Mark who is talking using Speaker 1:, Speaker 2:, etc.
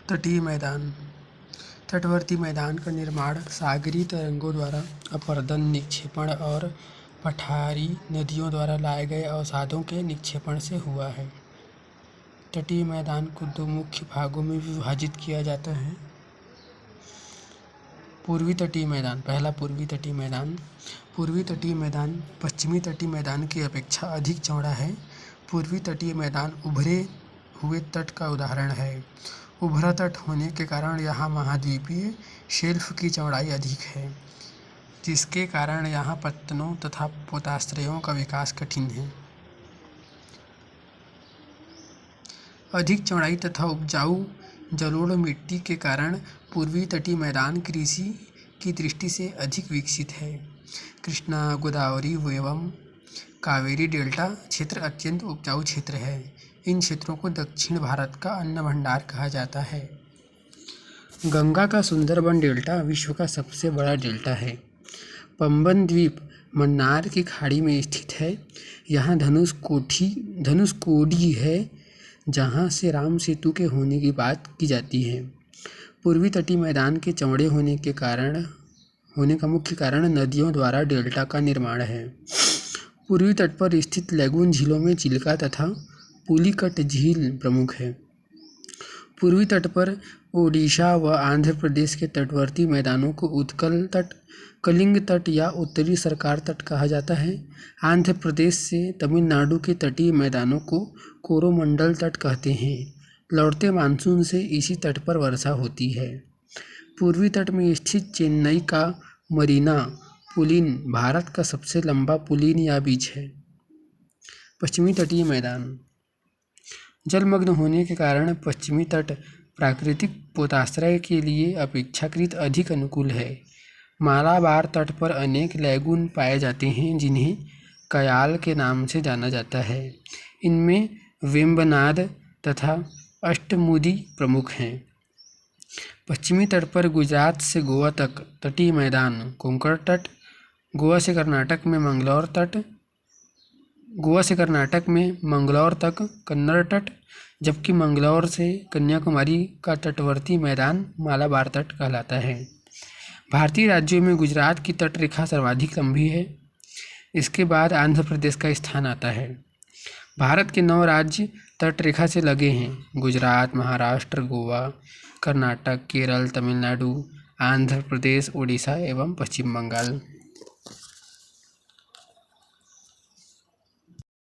Speaker 1: तटीय मैदान। तटवर्ती मैदान का निर्माण सागरीय तरंगों द्वारा अपरदन, निक्षेपण और पठारी नदियों द्वारा लाए गए अवसादों के निक्षेपण से हुआ है। तटीय मैदान को दो मुख्य भागों में विभाजित किया जाता है। पूर्वी तटीय मैदान। पहला, पूर्वी तटीय मैदान। पूर्वी तटीय मैदान पश्चिमी तटीय मैदान की अपेक्षा अधिक चौड़ा है। पूर्वी तटीय मैदान उभरे हुए तट का उदाहरण है। उभरा तट होने के कारण यहाँ महाद्वीपीय शेल्फ की चौड़ाई अधिक है, जिसके कारण यहाँ पत्तनों तथा पोताश्रयों का विकास कठिन है। अधिक चौड़ाई तथा उपजाऊ जलोढ़ मिट्टी के कारण पूर्वी तटीय मैदान कृषि की दृष्टि से अधिक विकसित है। कृष्णा, गोदावरी एवं कावेरी डेल्टा क्षेत्र अत्यंत उपजाऊ क्षेत्र है। इन क्षेत्रों को दक्षिण भारत का अन्न भंडार कहा जाता है। गंगा का सुंदरबन डेल्टा विश्व का सबसे बड़ा डेल्टा है। पंबन द्वीप मन्नार की खाड़ी में स्थित है। यहाँ धनुषकोडी है, जहाँ से राम सेतु के होने की बात की जाती है। पूर्वी तटीय मैदान के चौड़े होने का मुख्य कारण नदियों द्वारा डेल्टा का निर्माण है। पूर्वी तट पर स्थित लैगून झीलों में चिल्का तथा पुलिकट झील प्रमुख है। पूर्वी तट पर ओडिशा व आंध्र प्रदेश के तटवर्ती मैदानों को उत्कल तट, कलिंग तट या उत्तरी सरकार तट कहा जाता है। आंध्र प्रदेश से तमिलनाडु के तटीय मैदानों को कोरोमंडल तट कहते हैं। लौटते मानसून से इसी तट पर वर्षा होती है। पूर्वी तट में स्थित चेन्नई का मरीना पुलिन भारत का सबसे लंबा पुलिन या बीच है। पश्चिमी तटीय मैदान। जलमग्न होने के कारण पश्चिमी तट प्राकृतिक पोताश्रय के लिए अपेक्षाकृत अधिक अनुकूल है। मालाबार तट पर अनेक लैगून पाए जाते हैं, जिन्हें कयाल के नाम से जाना जाता है। इनमें वेम्बनाद तथा अष्टमुदी प्रमुख हैं। पश्चिमी तट पर गुजरात से गोवा तक तटीय मैदान कोंकण तट, गोवा से कर्नाटक में मंगलौर तक कन्नड़ तट, जबकि मंगलौर से कन्याकुमारी का तटवर्ती मैदान मालाबार तट कहलाता है। भारतीय राज्यों में गुजरात की तट रेखा सर्वाधिक लंबी है। इसके बाद आंध्र प्रदेश का स्थान आता है। भारत के 9 राज्य तट रेखा से लगे हैं: गुजरात, महाराष्ट्र, गोवा, कर्नाटक, केरल, तमिलनाडु, आंध्र प्रदेश, ओडिशा एवं पश्चिम बंगाल।